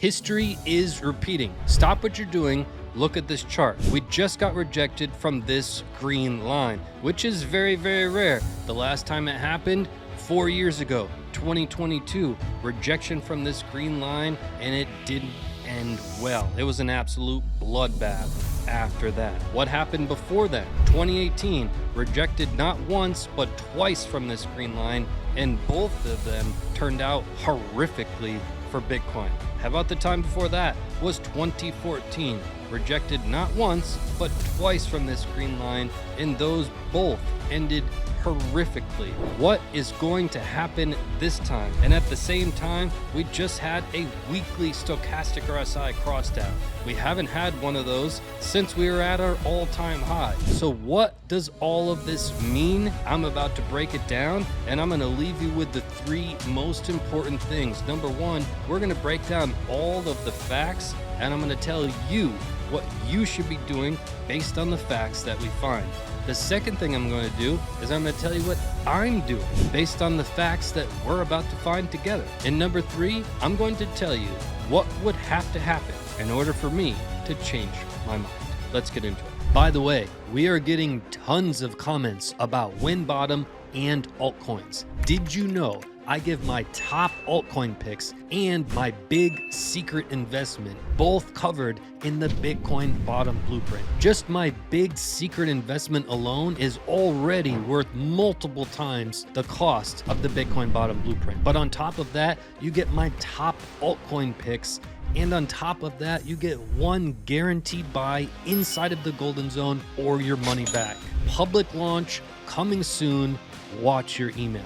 History is repeating. Stop what you're doing. Look at this chart. We just got rejected from this green line, which is very, very rare. The last time it happened, 4 years ago, 2022, rejection from this green line, and it didn't end well. It was an absolute bloodbath after that. What happened before that? 2018, rejected not once, but twice from this green line, and both of them turned out horrifically for Bitcoin. How about the time before that? Was 2014, rejected not once, but twice from this green line, and those both ended horrifically. What is going to happen this time? And at the same time, we just had a weekly stochastic RSI cross down. We haven't had one of those since we were at our all-time high. So what does all of this mean? I'm about to break it down, and I'm going to leave you with the three most important things. Number one, we're going to break down all of the facts, and I'm going to tell you what you should be doing based on the facts that we find. The second thing I'm going to do is I'm going to tell you what I'm doing based on the facts that we're about to find together. And number three, I'm going to tell you what would have to happen in order for me to change my mind. Let's get into it. By the way, we are getting tons of comments about WinBottom and altcoins. Did you know I give my top altcoin picks and my big secret investment both covered in the Bitcoin bottom blueprint? Just my big secret investment alone is already worth multiple times the cost of the Bitcoin bottom blueprint. But on top of that, you get my top altcoin picks, and on top of that, you get one guaranteed buy inside of the golden zone or your money back. Public launch coming soon. Watch your email.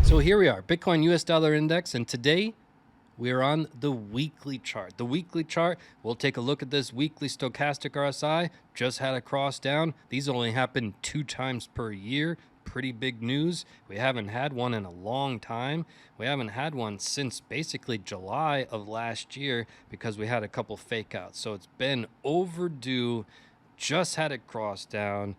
So here we are, Bitcoin US dollar index, and today we're on the weekly chart. The weekly chart, we'll take a look at this weekly stochastic RSI, just had a cross down. These only happen 2 times per year. Pretty big news. We haven't had one in a long time. We haven't had one since basically July of last year because we had a couple fake outs. So it's been overdue, just had it cross down.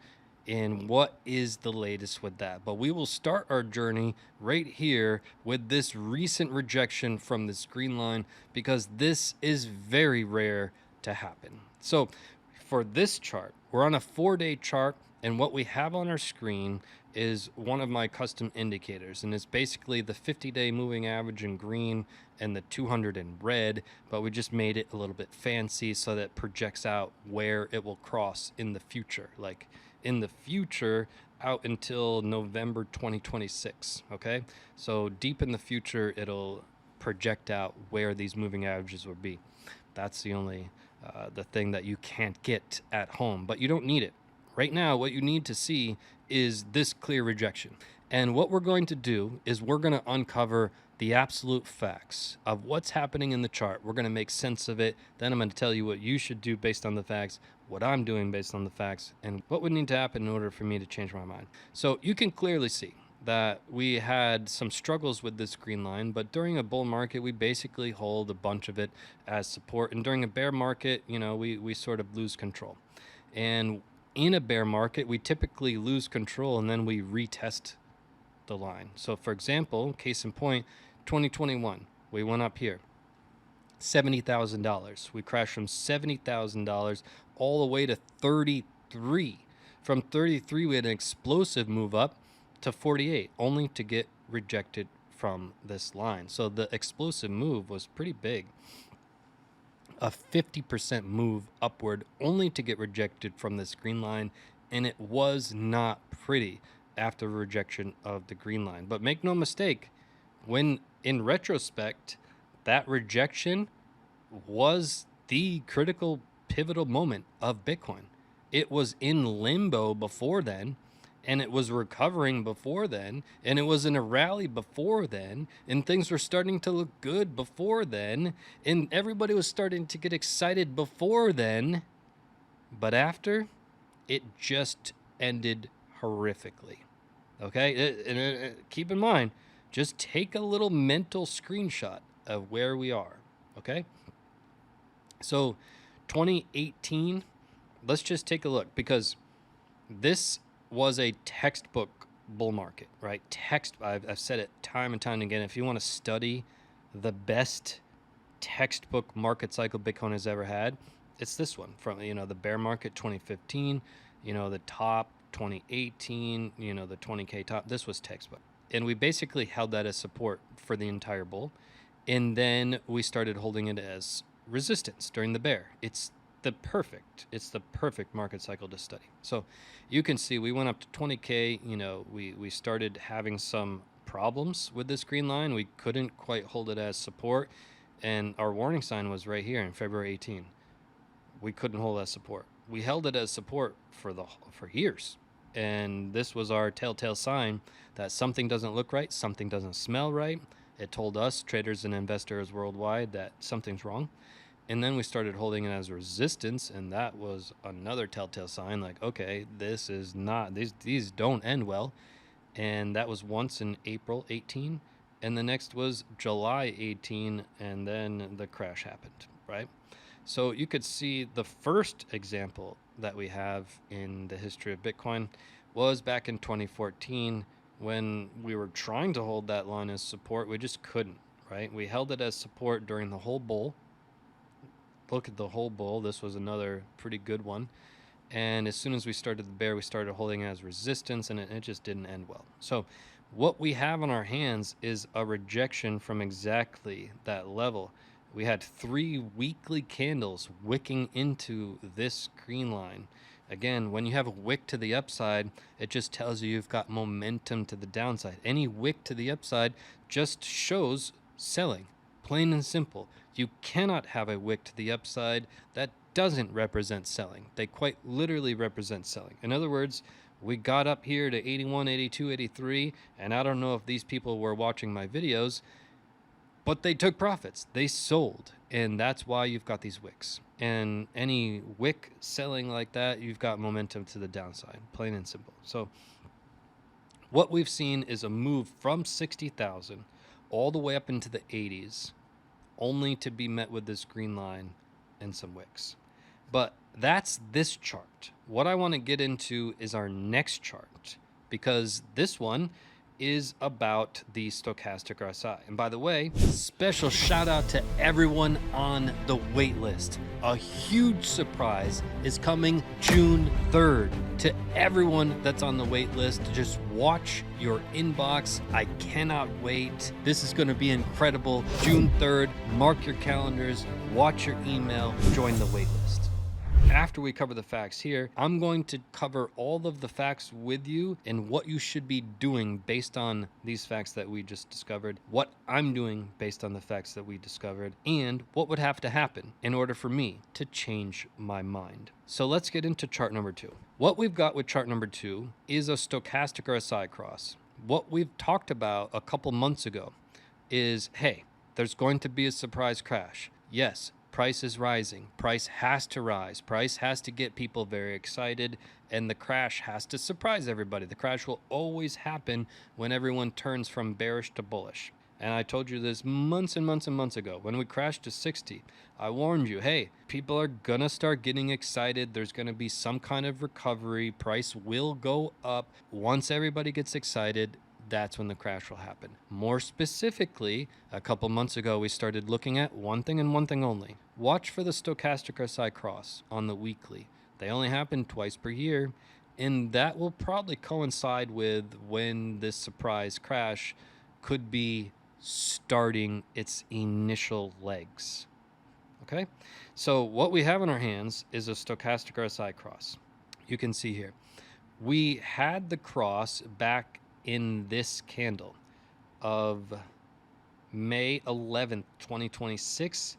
And what is the latest with that? But we will start our journey right here with this recent rejection from this green line, because this is very rare to happen. So for this chart, we're on a 4-day chart, and what we have on our screen is one of my custom indicators, and it's basically the 50-day moving average in green and the 200 in red, but we just made it a little bit fancy so that it projects out where it will cross in the future, like in the future out until November 2026. Okay, so deep in the future it'll project out where these moving averages will be. That's the only the thing that you can't get at home, but you don't need it right now. What you need to see is this clear rejection, and what we're going to do is we're going to uncover the absolute facts of what's happening in the chart. We're going to make sense of it. Then I'm going to tell you what you should do based on the facts, what I'm doing based on the facts, and what would need to happen in order for me to change my mind. So you can clearly see that we had some struggles with this green line, but during a bull market, we basically hold a bunch of it as support. And during a bear market, you know, we sort of lose control. And in a bear market, we typically lose control and then we retest the line. So for example, case in point, 2021, we went up here, $70,000. We crashed from $70,000 all the way to 33. From 33, we had an explosive move up to 48, only to get rejected from this line. So the explosive move was pretty big. A 50% move upward only to get rejected from this green line, and it was not pretty after rejection of the green line. But make no mistake, when in retrospect, that rejection was the critical pivotal moment of Bitcoin. It was in limbo before then, and it was recovering before then, and it was in a rally before then, and things were starting to look good before then, and everybody was starting to get excited before then, but after, it just ended horrifically. Okay, keep in mind, just take a little mental screenshot of where we are. Okay, so 2018, let's just take a look, because this was a textbook bull market, right? I've said it time and time again. If you want to study the best textbook market cycle Bitcoin has ever had, it's this one from, the bear market 2015, the top 2018, the 20K top. This was textbook. And we basically held that as support for the entire bull. And then we started holding it as resistance during the bear. It's the perfect market cycle to study. So you can see we went up to 20K. We started having some problems with this green line. We couldn't quite hold it as support, and our warning sign was right here in February 18. We couldn't hold as support. We held it as support for years, and this was our telltale sign that something doesn't look right, something doesn't smell right. It told us, traders and investors worldwide, that something's wrong. And then we started holding it as resistance, and that was another telltale sign, like, okay, this is not, these don't end well. And that was once in April 18, and the next was July 18, and then the crash happened, right? So you could see the first example that we have in the history of Bitcoin was back in 2014, when we were trying to hold that line as support. We just couldn't, right? We held it as support during the whole bull. Look at the whole bull. This was another pretty good one. And as soon as we started the bear, we started holding it as resistance, and it just didn't end well. So what we have on our hands is a rejection from exactly that level. We had 3 weekly candles wicking into this green line. Again, when you have a wick to the upside, it just tells you you've got momentum to the downside. Any wick to the upside just shows selling, plain and simple. You cannot have a wick to the upside that doesn't represent selling. They quite literally represent selling. In other words, we got up here to 81, 82, 83, and I don't know if these people were watching my videos, but they took profits. They sold, and that's why you've got these wicks. And any wick selling like that, you've got momentum to the downside, plain and simple. So what we've seen is a move from 60,000 all the way up into the 80s, only to be met with this green line and some wicks. But that's this chart. What I want to get into is our next chart, because this one is about the stochastic RSI. And by the way, special shout out to everyone on the waitlist. A huge surprise is coming June 3rd. To everyone that's on the waitlist, just watch your inbox. I cannot wait. This is going to be incredible. June 3rd, mark your calendars, watch your email, join the waitlist. After we cover the facts here, I'm going to cover all of the facts with you and what you should be doing based on these facts that we just discovered, what I'm doing based on the facts that we discovered, and what would have to happen in order for me to change my mind. So let's get into chart number 2. What we've got with chart number 2 is a stochastic RSI cross. What we've talked about a couple months ago is, hey, there's going to be a surprise crash. Yes, price is rising. Price has to rise. Price has to get people very excited, and the crash has to surprise everybody. The crash will always happen when everyone turns from bearish to bullish. And I told you this months and months and months ago. When we crashed to 60, I warned you, hey, people are gonna start getting excited. There's gonna be some kind of recovery. Price will go up. Once everybody gets excited, that's when the crash will happen. More specifically, a couple months ago, we started looking at one thing and one thing only. Watch for the stochastic RSI cross on the weekly. They only happen twice per year, and that will probably coincide with when this surprise crash could be starting its initial legs. Okay? So what we have in our hands is a stochastic RSI cross. You can see here. We had the cross back in this candle of May 11th, 2026.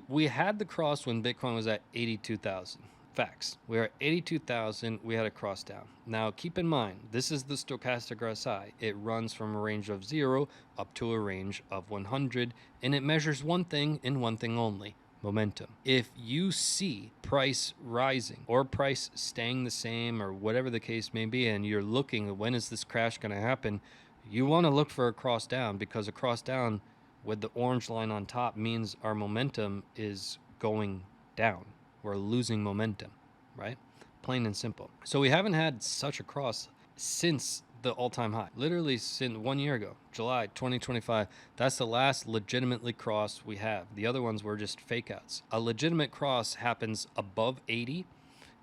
We had the cross when Bitcoin was at 82,000. Facts. We are at 82,000. We had a cross down. Now, keep in mind, this is the stochastic RSI. It runs from a range of 0 up to a range of 100, and it measures one thing and one thing only: momentum. If you see price rising or price staying the same or whatever the case may be, and you're looking, when is this crash going to happen, you want to look for a cross down, because a cross down with the orange line on top means our momentum is going down. We're losing momentum, right? Plain and simple. So we haven't had such a cross since the all-time high. Literally since 1 year ago, July 2025, that's the last legitimately cross we have. The other ones were just fake outs. A legitimate cross happens above 80,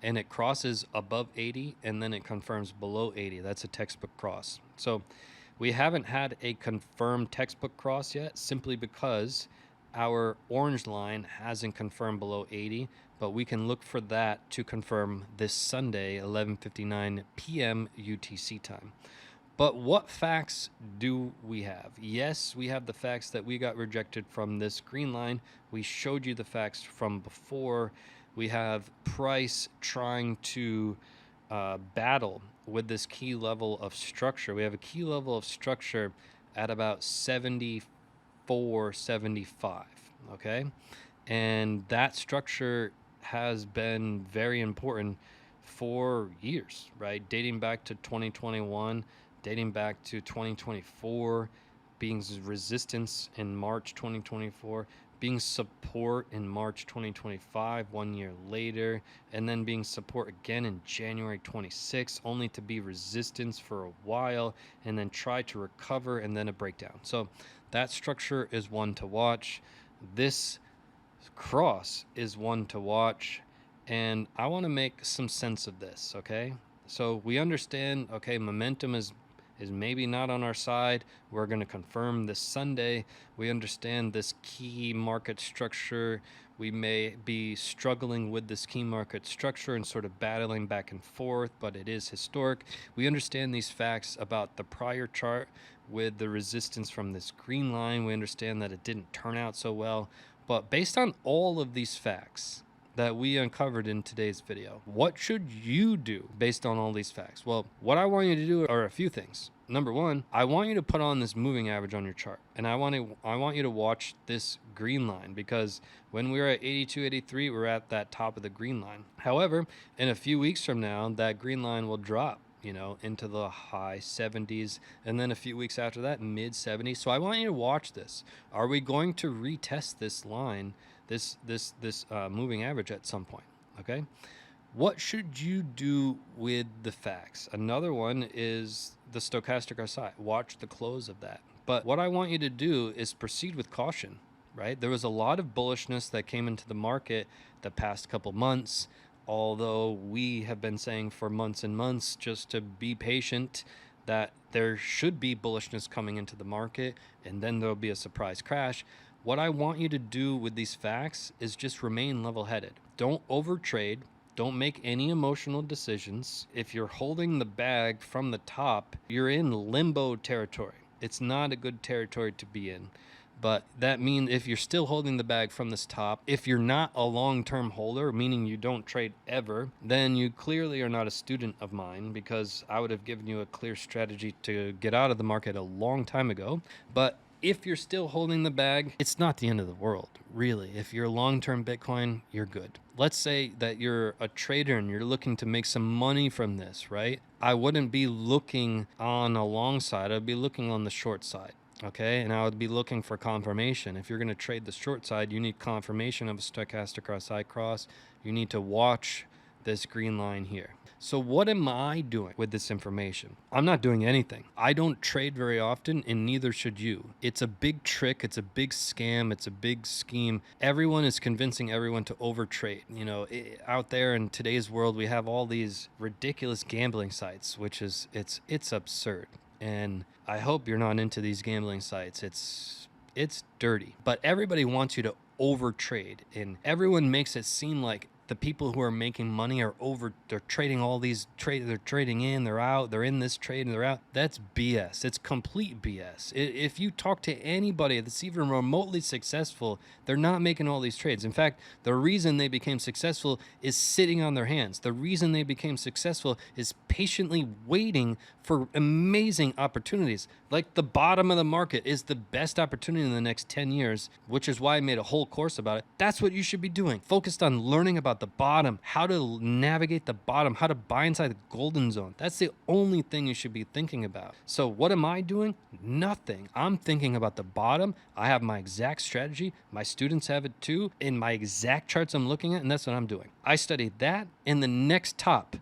and it crosses above 80, and then it confirms below 80. That's a textbook cross. So we haven't had a confirmed textbook cross yet, simply because our orange line hasn't confirmed below 80, but we can look for that to confirm this Sunday, 11:59 p.m. UTC time. But what facts do we have? Yes, we have the facts that we got rejected from this green line. We showed you the facts from before. We have price trying to battle with this key level of structure. We have a key level of structure at about 74, 75, okay? And that structure has been very important for years, right? Dating back to 2021, dating back to 2024, being resistance in March 2024, being support in March 2025, 1 year later, and then being support again in January 26, only to be resistance for a while, and then try to recover, and then a breakdown. So that structure is one to watch. This cross is one to watch, and I want to make some sense of this, okay? So we understand, okay, momentum is maybe not on our side. We're going to confirm this Sunday. We understand this key market structure. We may be struggling with this key market structure and sort of battling back and forth, but it is historic. We understand these facts about the prior chart with the resistance from this green line. We understand that it didn't turn out so well. But based on all of these facts that we uncovered in today's video, what should you do based on all these facts? Well, what I want you to do are a few things. Number one, I want you to put on this moving average on your chart, and I want you to watch this green line, because when we were at 82, 83, we're at that top of the green line. However, in a few weeks from now, that green line will drop, you know, into the high 70s, and then a few weeks after that, mid 70s. So I want you to watch this. Are we going to retest this line, this moving average at some point? Okay. What should you do with the facts? Another one is the stochastic RSI. Watch the close of that. But what I want you to do is proceed with caution, right? There was a lot of bullishness that came into the market the past couple months, although we have been saying for months and months just to be patient, that there should be bullishness coming into the market, and then there'll be a surprise crash. What I want you to do with these facts is just remain level-headed. Don't overtrade. Don't make any emotional decisions. If you're holding the bag from the top, you're in limbo territory. It's not a good territory to be in. But that means if you're still holding the bag from this top, if you're not a long-term holder, meaning you don't trade ever, then you clearly are not a student of mine, because I would have given you a clear strategy to get out of the market a long time ago. But if you're still holding the bag, it's not the end of the world, really. If you're long-term Bitcoin, you're good. Let's say that you're a trader and you're looking to make some money from this, right? I wouldn't be looking on a long side. I'd be looking on the short side. Okay, and I would be looking for confirmation. If you're going to trade the short side, you need confirmation of a stochastic RSI cross. You need to watch this green line here. So what am I doing with this information? I'm not doing anything. I don't trade very often, and neither should you. It's a big trick. It's a big scam. It's a big scheme. Everyone is convincing everyone to overtrade. You know, out there in today's world, we have all these ridiculous gambling sites, which is, it's absurd. And I hope you're not into these gambling sites. It's dirty. But everybody wants you to overtrade, and everyone makes it seem like the people who are making money are they're trading all these they're trading in, they're out, they're in this trade and they're out. That's BS. It's complete BS. If you talk to anybody that's even remotely successful, they're not making all these trades. In fact, the reason they became successful is sitting on their hands. The reason they became successful is patiently waiting for amazing opportunities. Like the bottom of the market is the best opportunity in the next 10 years, which is why I made a whole course about it. That's what you should be doing. Focused on learning about the bottom, how to navigate the bottom, how to buy inside the golden zone. That's the only thing you should be thinking about. So what am I doing? Nothing. I'm thinking about the bottom. I have my exact strategy. My students have it too. In my exact charts I'm looking at, and that's what I'm doing. I studied that, and the next top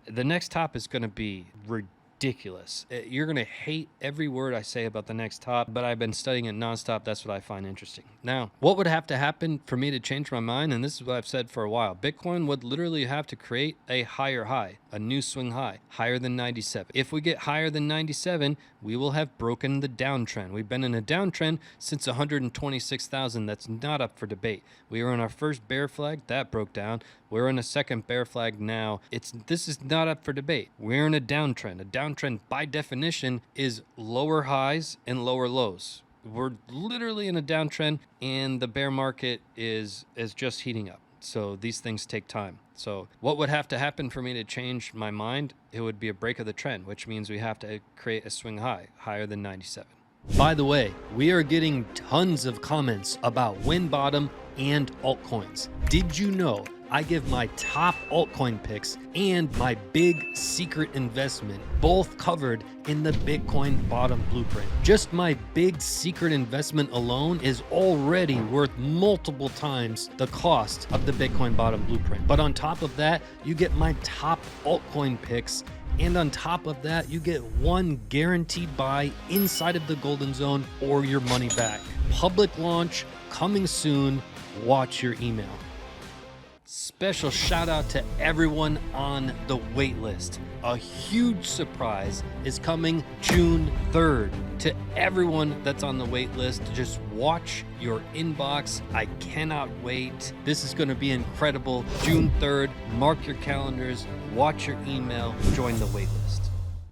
is going to be ridiculous. ridiculous. You're gonna hate every word I say about the next top, but I've been studying it nonstop. That's what I find interesting. Now, what would have to happen for me to change my mind? And this is what I've said for a while. Bitcoin would literally have to create a higher high, a new swing high, higher than 97. If we get higher than 97, we will have broken the downtrend. We've been in a downtrend since 126,000. That's not up for debate. We were in our first bear flag, that broke down. We're in a second bear flag now. This is not up for debate. We're in a downtrend. A downtrend by definition is lower highs and lower lows. We're literally in a downtrend, and the bear market is just heating up. So these things take time. So what would have to happen for me to change my mind? It would be a break of the trend, which means we have to create a swing high, higher than 97. By the way, we are getting tons of comments about Win Bottom and altcoins. Did you know I give my top altcoin picks and my big secret investment both covered in the Bitcoin Bottom Blueprint? Just my big secret investment alone is already worth multiple times the cost of the Bitcoin Bottom Blueprint. But on top of that, you get my top altcoin picks. And on top of that, you get one guaranteed buy inside of the golden zone or your money back. Public launch coming soon. Watch your email. Special shout out to everyone on the waitlist. A huge surprise is coming June 3rd. To everyone that's on the waitlist, just watch your inbox. I cannot wait. This is going to be incredible. June 3rd, mark your calendars, watch your email, join the waitlist.